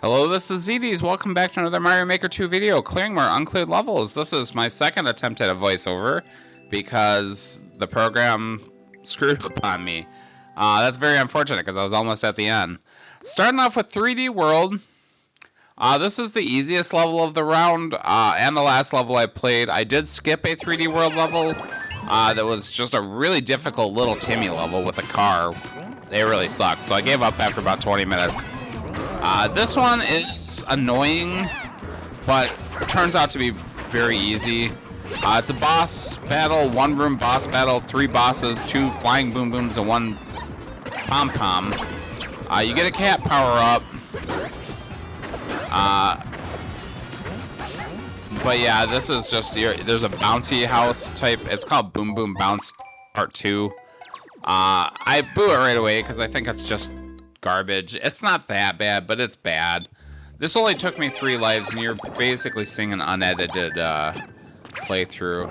Hello, this is ZDs. Welcome back to another Mario Maker 2 video, clearing more uncleared levels. This is my second attempt at a voiceover because the program screwed upon me. That's very unfortunate because I was almost at the end. Starting off with 3D World. This is the easiest level of the round and the last level I played. I did skip a 3D World level that was just a really difficult little Timmy level with a car. It really sucked, so I gave up after about 20 minutes. This one is annoying, but it turns out to be very easy. It's a boss battle, one room boss battle, 3 bosses, 2 flying boom booms, and 1 pom-pom. You get a cat power-up. But yeah, this is just, there's a bouncy house type. It's called Boom Boom Bounce Part 2. I boo it right away because I think it's just garbage. It's not that bad, but it's bad. This only took me 3 lives, and you're basically seeing an unedited playthrough.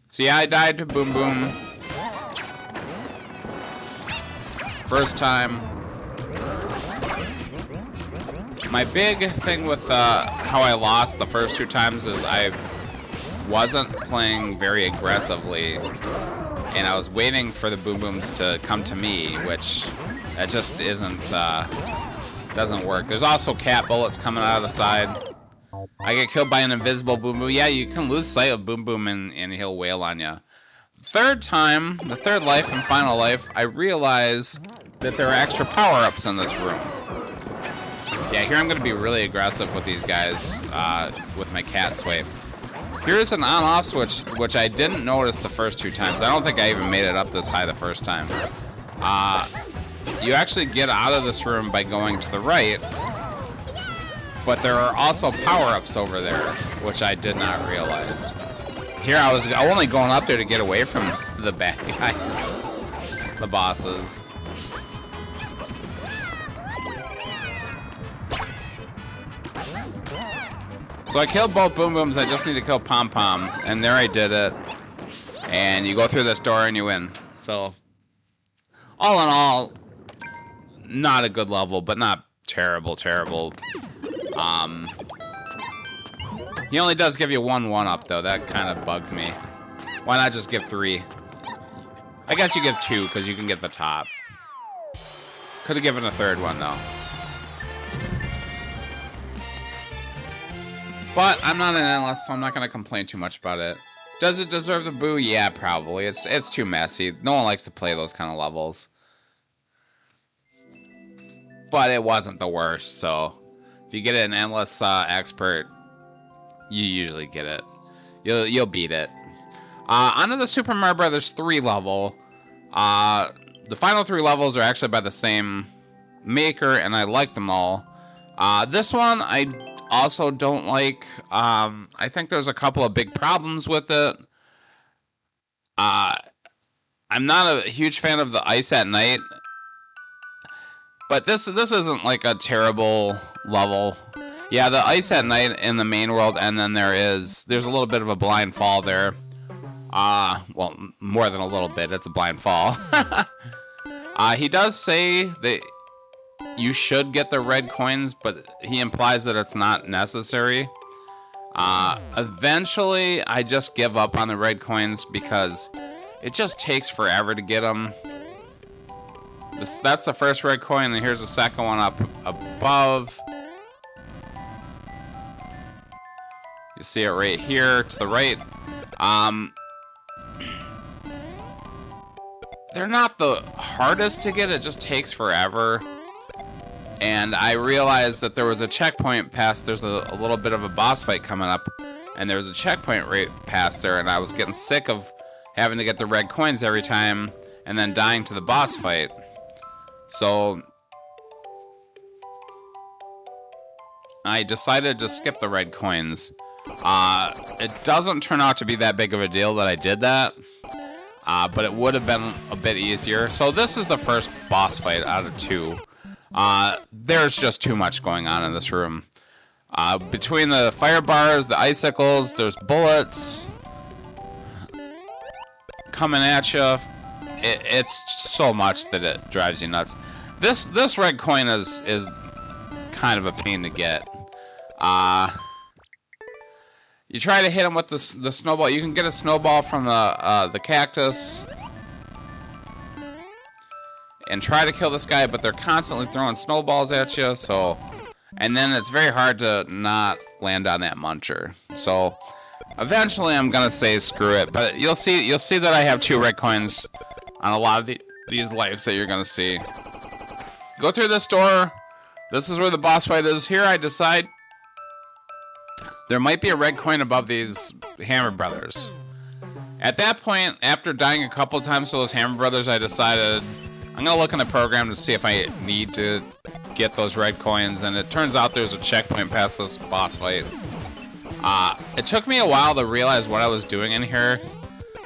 So yeah, I died to Boom Boom. First time. My big thing with how I lost the first 2 times is I wasn't playing very aggressively, and I was waiting for the Boom Booms to come to me, which that just doesn't work. There's also cat bullets coming out of the side. I get killed by an invisible Boom Boom. Yeah, you can lose sight of Boom Boom and he'll wail on you. Third time, the third life and final life, I realize that there are extra power-ups in this room. Yeah, here I'm going to be really aggressive with these guys with my cat swipe. Here's an on-off switch, which I didn't notice the first 2 times. I don't think I even made it up this high the first time. You actually get out of this room by going to the right, but there are also power-ups over there, which I did not realize. Here I was only going up there to get away from the bad guys, the bosses. So I killed both Boom Booms, I just need to kill Pom Pom, and there I did it. And you go through this door and you win. So, all in all, not a good level, but not terrible. He only does give you 1 1-up though, that kind of bugs me. Why not just give 3? I guess you give 2, because you can get the top. Could have given a 3rd one though. But I'm not an endless, so I'm not going to complain too much about it. Does it deserve the boo? Yeah, probably. It's too messy. No one likes to play those kind of levels. But it wasn't the worst, so if you get an endless expert, you usually get it. You'll beat it. Onto the Super Mario Brothers 3 level. The final 3 levels are actually by the same maker, and I like them all. This one, I also don't like. I think there's a couple of big problems with it. I'm not a huge fan of the Ice at Night, but this isn't like a terrible level. Yeah, the Ice at Night in the main world, and then there's a little bit of a blind fall there. Well, more than a little bit. It's a blind fall. He does say that you should get the red coins, but he implies that it's not necessary. Eventually, I just give up on the red coins because it just takes forever to get them. That's the first red coin, and here's the second one up above. You see it right here to the right. They're not the hardest to get, it just takes forever. And I realized that there was a checkpoint past, there's a little bit of a boss fight coming up, and there was a checkpoint right past there, and I was getting sick of having to get the red coins every time, and then dying to the boss fight. So I decided to skip the red coins. It doesn't turn out to be that big of a deal that I did that, but it would have been a bit easier. So this is the first boss fight out of 2. There's just too much going on in this room. Between the fire bars, the icicles, there's bullets coming at you. It's so much that it drives you nuts. This red coin is kind of a pain to get. You try to hit him with the snowball. You can get a snowball from the cactus and try to kill this guy, but they're constantly throwing snowballs at you. So, and then it's very hard to not land on that muncher. So, eventually, I'm gonna say screw it. But you'll see that I have 2 red coins on a lot of these lives that you're gonna see. Go through this door. This is where the boss fight is. Here, I decide there might be a red coin above these Hammer Brothers. At that point, after dying a couple times to those Hammer Brothers, I decided I'm gonna look in the program to see if I need to get those red coins, and it turns out there's a checkpoint past this boss fight. It took me a while to realize what I was doing in here,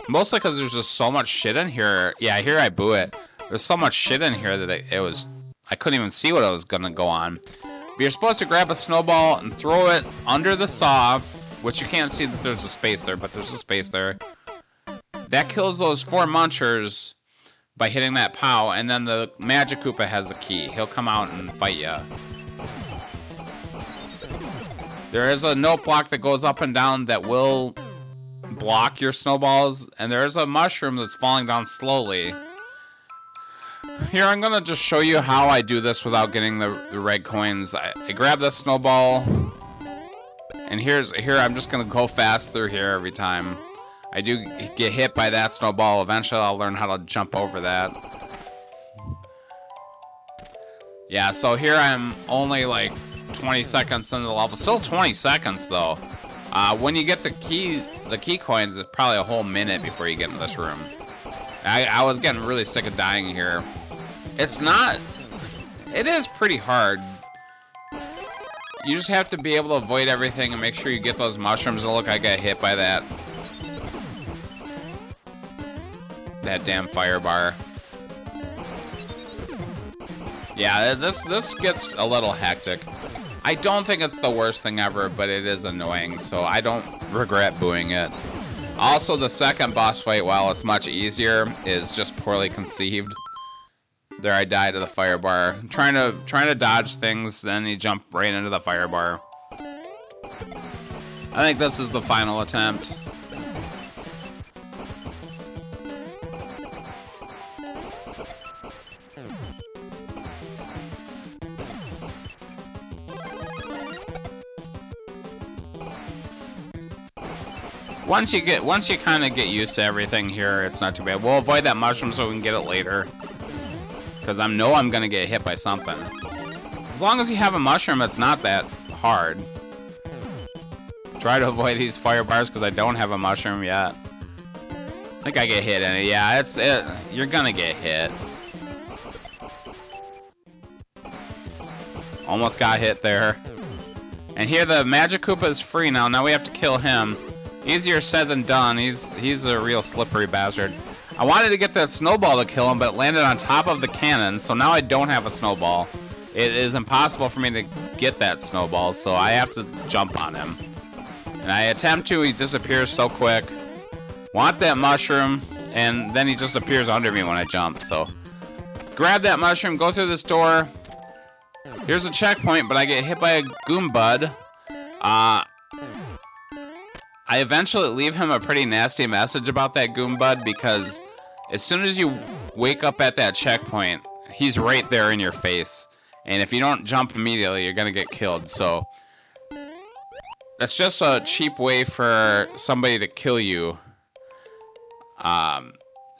mostly because there's just so much shit in here. Yeah, here I boo it. There's so much shit in here that I couldn't even see what I was gonna go on. But you're supposed to grab a snowball and throw it under the saw, which you can't see that there's a space there, but there's a space there. That kills those 4 munchers by hitting that POW, and then the Magic Koopa has a key. He'll come out and fight you. There is a note block that goes up and down that will block your snowballs, and there is a mushroom that's falling down slowly. Here, I'm gonna just show you how I do this without getting the red coins. I grab the snowball, and here I'm just gonna go fast through here every time. I do get hit by that snowball. Eventually, I'll learn how to jump over that. Yeah, so here I'm only like 20 seconds into the level. Still 20 seconds, though. When you get the key coins, it's probably a whole minute before you get into this room. I was getting really sick of dying here. It is pretty hard. You just have to be able to avoid everything and make sure you get those mushrooms. And look, I got hit by that damn fire bar. Yeah, this gets a little hectic. I don't think it's the worst thing ever, but it is annoying, so I don't regret booing it. Also, the second boss fight, while it's much easier, is just poorly conceived. There, I died to the fire bar. Trying to dodge things, then you jump right into the fire bar. I think this is the final attempt. Once you kind of get used to everything here, it's not too bad. We'll avoid that mushroom so we can get it later, because I know I'm gonna get hit by something. As long as you have a mushroom, it's not that hard. Try to avoid these fire bars because I don't have a mushroom yet. I think I get hit in it. Yeah, you're gonna get hit. Almost got hit there. And here the Magic Koopa is free now. Now we have to kill him. Easier said than done. He's a real slippery bastard. I wanted to get that snowball to kill him, but it landed on top of the cannon, so now I don't have a snowball. It is impossible for me to get that snowball, so I have to jump on him. And I attempt to, he disappears so quick. Want that mushroom, and then he just appears under me when I jump, so. Grab that mushroom, go through this door. Here's a checkpoint, but I get hit by a Goombud. I eventually leave him a pretty nasty message about that Goombud, because as soon as you wake up at that checkpoint, he's right there in your face. And if you don't jump immediately, you're going to get killed. So that's just a cheap way for somebody to kill you.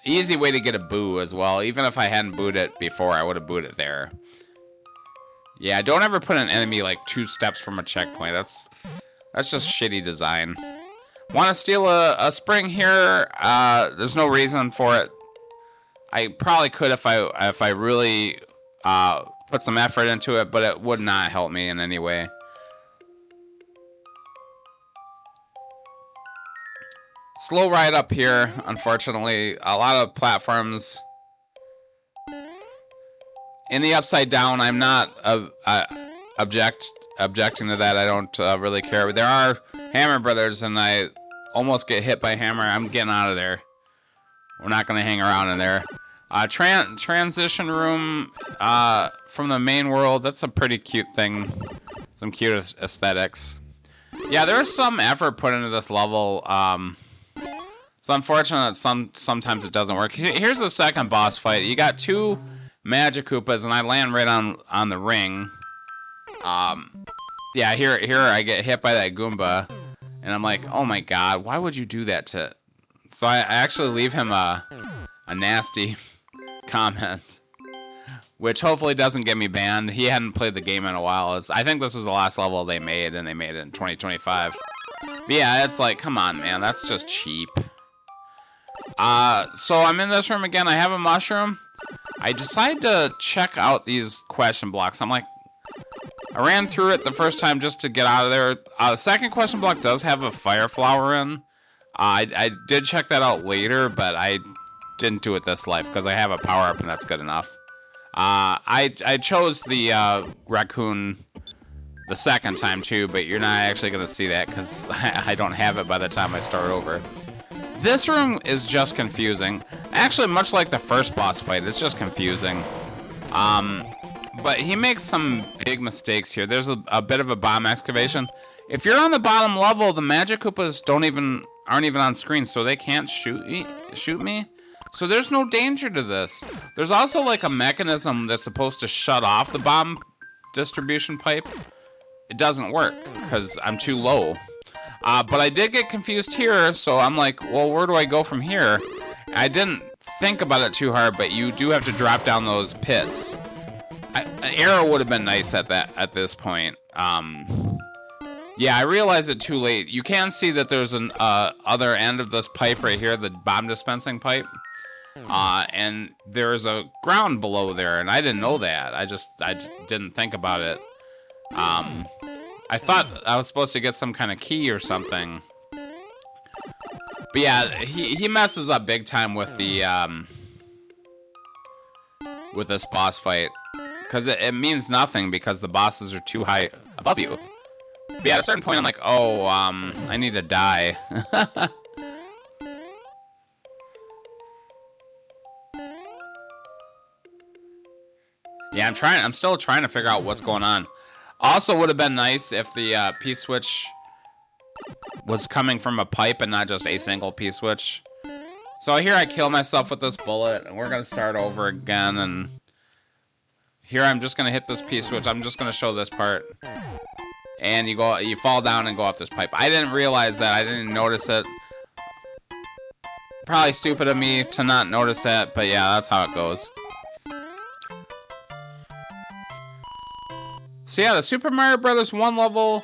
Easy way to get a boo as well. Even if I hadn't booed it before, I would have booed it there. Yeah, don't ever put an enemy like 2 steps from a checkpoint. That's just shitty design. Want to steal a spring here? There's no reason for it. I probably could if I really put some effort into it, but it would not help me in any way. Slow ride up here, unfortunately. A lot of platforms. In the upside down, I'm not objecting to that. I don't really care. There are Hammer Brothers, and I almost get hit by Hammer. I'm getting out of there. We're not going to hang around in there. Transition room from the main world. That's a pretty cute thing. Some cute aesthetics. Yeah, there's some effort put into this level. It's unfortunate sometimes it doesn't work. Here's the second boss fight. You got two Magic Koopas, and I land right on the ring. Yeah, here I get hit by that Goomba, and I'm like, oh my god, why would you do that to... So I actually leave him a nasty comment, which hopefully doesn't get me banned. He hadn't played the game in a while. I think this was the last level they made, and they made it in 2025. But yeah, it's like, come on, man, that's just cheap. So I'm in this room again. I have a mushroom. I decide to check out these question blocks. I'm like, I ran through it the first time just to get out of there. The second question block does have a fire flower in. I did check that out later, but I didn't do it this life because I have a power up and that's good enough. I chose the raccoon the second time too, but you're not actually going to see that because I don't have it by the time I start over. This room is just confusing. Actually, much like the first boss fight, it's just confusing. But he makes some big mistakes here. There's a bit of a bomb excavation. If you're on the bottom level, the Magic Koopas aren't even on screen, so they can't shoot me. So there's no danger to this. There's also like a mechanism that's supposed to shut off the bomb distribution pipe. It doesn't work because I'm too low. But I did get confused here, so I'm like, well, where do I go from here? I didn't think about it too hard, but you do have to drop down those pits. An arrow would have been nice at this point. Yeah, I realized it too late. You can see that there's an other end of this pipe right here, the bomb dispensing pipe. And there's a ground below there, and I didn't know that. I just didn't think about it. I thought I was supposed to get some kind of key or something. But yeah, he messes up big time with the with this boss fight. Because it means nothing because the bosses are too high above you. But yeah, at a certain point I'm like, oh, I need to die. Yeah, I'm still trying to figure out what's going on. Also would have been nice if the P-switch was coming from a pipe and not just a single P-switch. So here I kill myself with this bullet, and we're going to start over again, and here I'm just going to hit this P-switch. I'm just going to show this part. And you fall down and go up this pipe. I didn't realize that. I didn't notice it. Probably stupid of me to not notice that, but yeah, that's how it goes. So yeah, the Super Mario Brothers 1 level,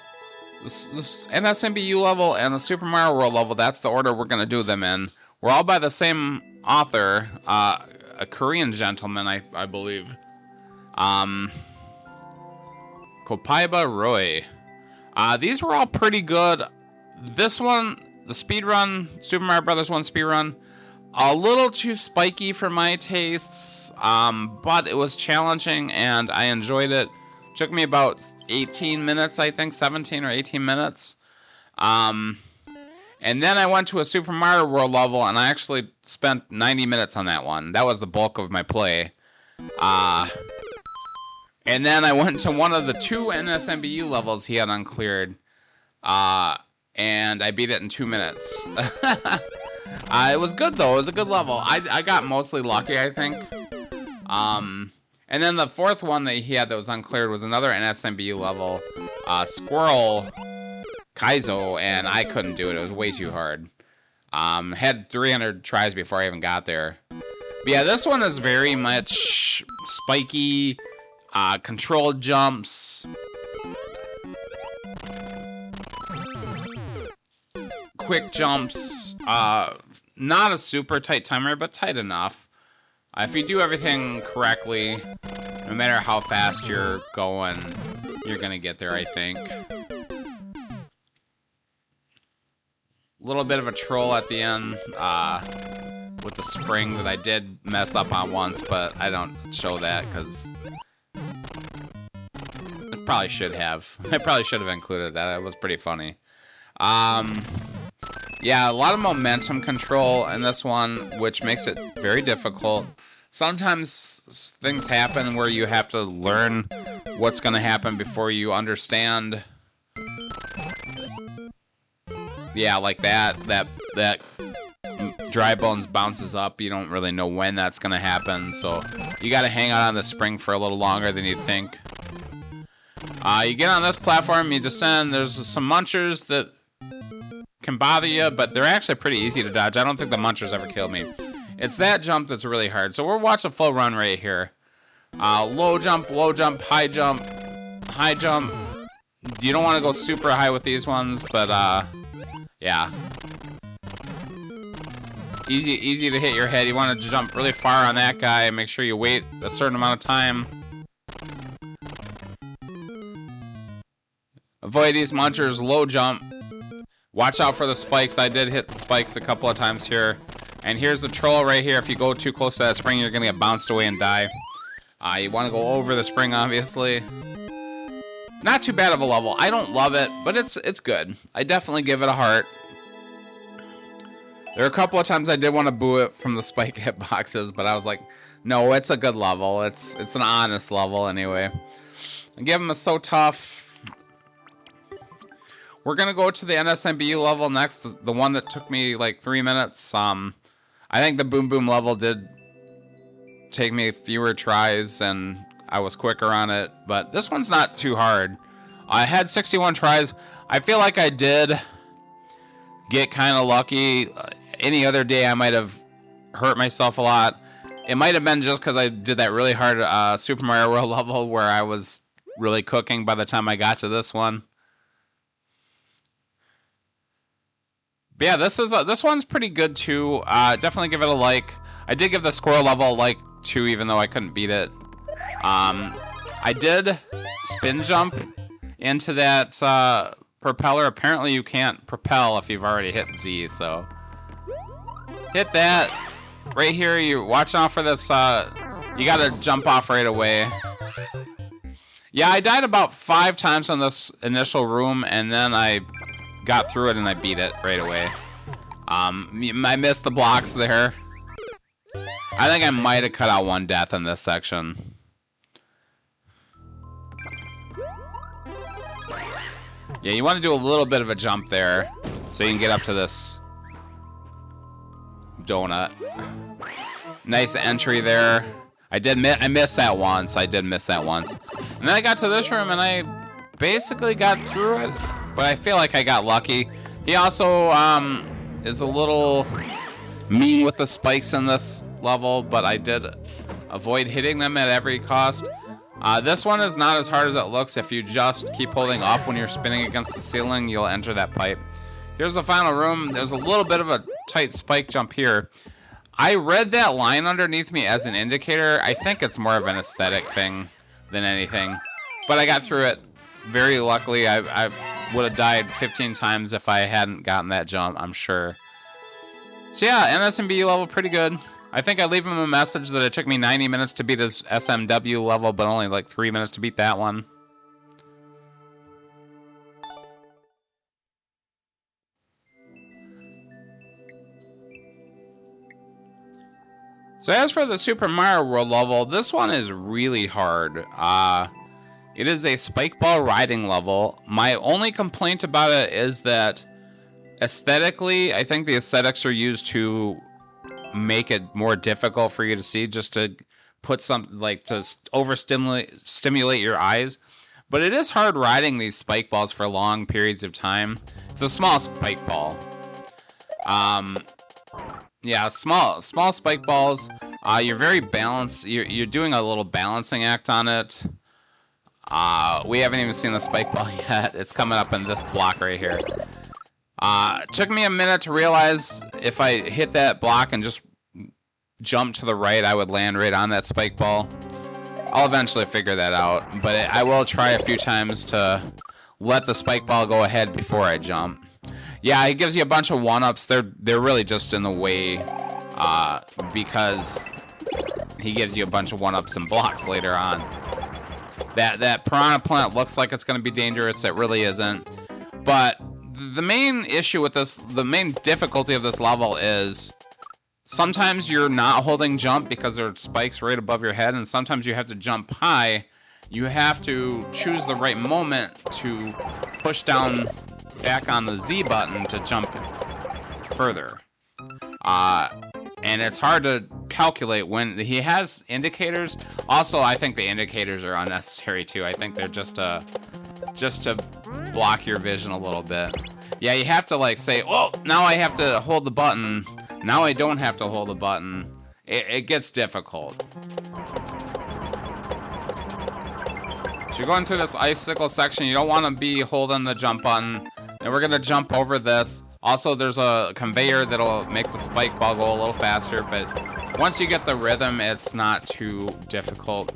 this NSMBU level, and the Super Mario World level, that's the order we're going to do them in. We're all by the same author, a Korean gentleman, I believe. Kopaiba Roy. These were all pretty good. This one, the speedrun, Super Mario Brothers 1 speedrun, a little too spiky for my tastes, but it was challenging and I enjoyed it. Took me about 18 minutes, I think, 17 or 18 minutes. And then I went to a Super Mario World level, and I actually spent 90 minutes on that one. That was the bulk of my play. And then I went to one of the 2 NSMBU levels he had uncleared. And I beat it in 2 minutes. It was good, though. It was a good level. I got mostly lucky, I think. And then the 4th one that he had that was uncleared was another NSMBU level, Squirrel Kaizo, and I couldn't do it. It was way too hard. Had 300 tries before I even got there. But yeah, this one is very much spiky, controlled jumps, quick jumps, not a super tight timer, but tight enough. If you do everything correctly, no matter how fast you're going, you're going to get there, I think. A little bit of a troll at the end with the spring that I did mess up on once, but I don't show that because I probably should have. I probably should have included that. It was pretty funny. Yeah, a lot of momentum control in this one, which makes it very difficult. Sometimes things happen where you have to learn what's going to happen before you understand. Yeah, like that dry bones bounces up. You don't really know when that's going to happen, so you got to hang out on the spring for a little longer than you'd think. You get on this platform, you descend. There's some munchers that can bother you, but they're actually pretty easy to dodge. I don't think the munchers ever killed me. It's that jump that's really hard. So we're watching a full run right here. Low jump, high jump, high jump. You don't want to go super high with these ones, but yeah. Easy to hit your head. You want to jump really far on that guy. Make sure you wait a certain amount of time. Avoid these munchers. Low jump. Watch out for the spikes. I did hit the spikes a couple of times here. And here's the troll right here. If you go too close to that spring, you're going to get bounced away and die. You want to go over the spring, obviously. Not too bad of a level. I don't love it, but it's good. I definitely give it a heart. There are a couple of times I did want to boo it from the spike hitboxes, but I was like, no, it's a good level. It's an honest level anyway. I give them a so tough. We're going to go to the NSMBU level next, the one that took me like 3 minutes. I think the Boom Boom level did take me fewer tries, and I was quicker on it, but this one's not too hard. I had 61 tries. I feel like I did get kind of lucky. Any other day, I might have hurt myself a lot. It might have been just because I did that really hard Super Mario World level where I was really cooking by the time I got to this one. But yeah, this one's pretty good too. Definitely give it a like. I did give the squirrel level a like too, even though I couldn't beat it. I did spin jump into that propeller. Apparently you can't propel if you've already hit Z, so hit that. Right here, you're watching out for this, you gotta jump off right away. Yeah, I died about 5 times on this initial room, and then I got through it and I beat it right away. I missed the blocks there. I think I might have cut out 1 death in this section. Yeah, you want to do a little bit of a jump there so you can get up to this donut. Nice entry there. I missed that once. I did miss that once. And then I got to this room and I basically got through it, but I feel like I got lucky. He also is a little mean with the spikes in this level, but I did avoid hitting them at every cost. This one is not as hard as it looks. If you just keep holding up when you're spinning against the ceiling, you'll enter that pipe. Here's the final room. There's a little bit of a tight spike jump here. I read that line underneath me as an indicator. I think it's more of an aesthetic thing than anything. But I got through it very luckily. I would have died 15 times if I hadn't gotten that jump, I'm sure. So yeah, NSMBU level, pretty good. I think I leave him a message that it took me 90 minutes to beat his SMW level, but only like 3 minutes to beat that one. So as for the Super Mario World level, this one is really hard. It is a spike ball riding level. My only complaint about it is that aesthetically, I think the aesthetics are used to make it more difficult for you to see, just to put something like to stimulate your eyes. But it is hard riding these spike balls for long periods of time. It's a small spike ball. Yeah, small spike balls. You're very balanced. You're doing a little balancing act on it. We haven't even seen the spike ball yet. It's coming up in this block right here. Took me a minute to realize if I hit that block and just jump to the right, I would land right on that spike ball. I'll eventually figure that out, but I will try a few times to let the spike ball go ahead before I jump. Yeah, it gives you a bunch of one-ups. They're really just in the way because he gives you a bunch of one-ups and blocks later on. That piranha plant looks like it's going to be dangerous. It really isn't. But the main issue with this, the main difficulty of this level is Sometimes you're not holding jump because there are spikes right above your head, and sometimes you have to jump high. You have to choose the right moment to push down back on the Z button to jump further. And it's hard to calculate when he has indicators. Also, I think the indicators are unnecessary too. I think they're just to block your vision a little bit. Yeah, you have to like say, oh, now I have to hold the button. Now I don't have to hold the button. It gets difficult. So you're going through this icicle section. You don't want to be holding the jump button. And we're going to jump over this. Also, there's a conveyor that'll make the spike ball go a little faster. But once you get the rhythm, it's not too difficult.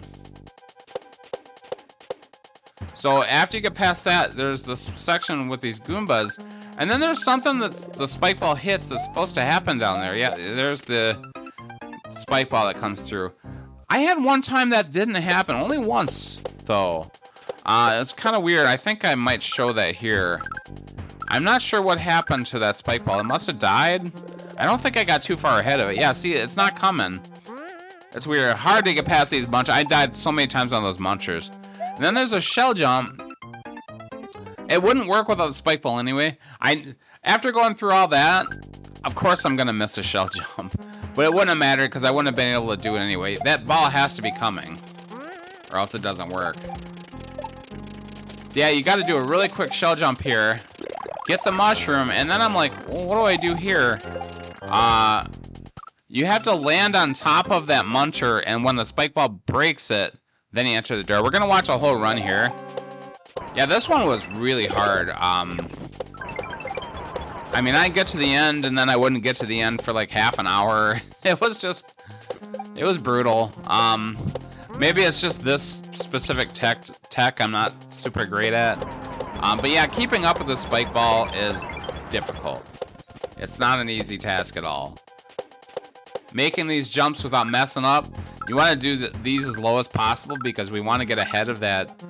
So after you get past that, there's this section with these Goombas. And then there's something that the spike ball hits that's supposed to happen down there. Yeah, there's the spike ball that comes through. I had one time that didn't happen. Only once, though. It's kind of weird. I think I might show that here. I'm not sure what happened to that spike ball. It must have died. I don't think I got too far ahead of it. Yeah, see, it's not coming. It's weird. Hard to get past these munchers. I died so many times on those munchers. And then there's a shell jump. It wouldn't work without the spike ball anyway. After going through all that, of course I'm going to miss a shell jump. But it wouldn't have mattered because I wouldn't have been able to do it anyway. That ball has to be coming, or else it doesn't work. So yeah, you got to do a really quick shell jump here. Get the mushroom, and then I'm like, well, what do I do here? You have to land on top of that muncher, and when the spike ball breaks it, then you enter the door. We're going to watch a whole run here. Yeah, this one was really hard. I mean, I'd get to the end, and then I wouldn't get to the end for like half an hour. It was brutal. Maybe it's just this specific tech I'm not super great at. But yeah, keeping up with the spike ball is difficult. It's not an easy task at all. Making these jumps without messing up, you want to do these as low as possible because we want to get ahead of that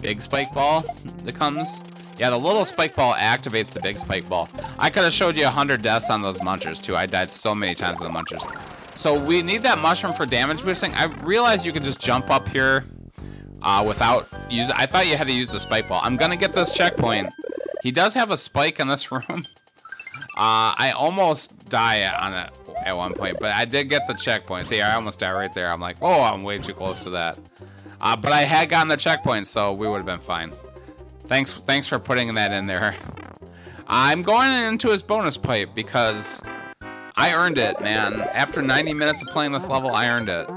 big spike ball that comes. Yeah, the little spike ball activates the big spike ball. I could have showed you 100 deaths on those munchers too. I died so many times on the munchers. So we need that mushroom for damage boosting. I realized you could just jump up here without using... I thought you had to use the spike ball. I'm going to get this checkpoint. He does have a spike in this room. I almost die on it at one point, but I did get the checkpoint. See, I almost died right there. I'm like, oh, I'm way too close to that. But I had gotten the checkpoint, so we would have been fine. Thanks for putting that in there. I'm going into his bonus pipe because I earned it, man. After 90 minutes of playing this level, I earned it.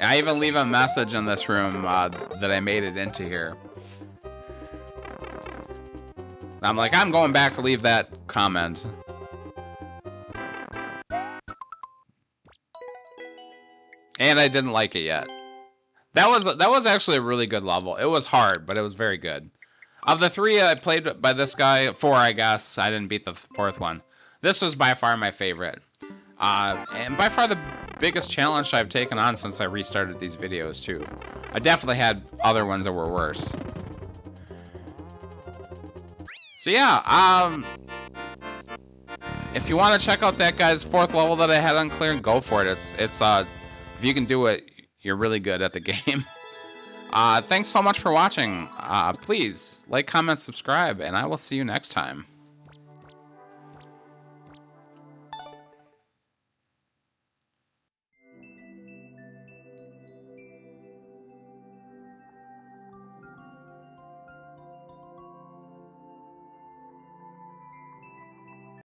I even leave a message in this room that I made it into here. I'm like, I'm going back to leave that comment. And I didn't like it yet. That was actually a really good level. It was hard, but it was very good. Of the 3 I played by this guy, 4 I guess. I didn't beat the 4th one. This was by far my favorite. And by far the biggest challenge I've taken on since I restarted these videos too. I definitely had other ones that were worse. So yeah, if you want to check out that guy's 4th level that I had uncleared, go for it. It's if you can do it, you're really good at the game. Thanks so much for watching. Please like, comment, subscribe, and I will see you next time.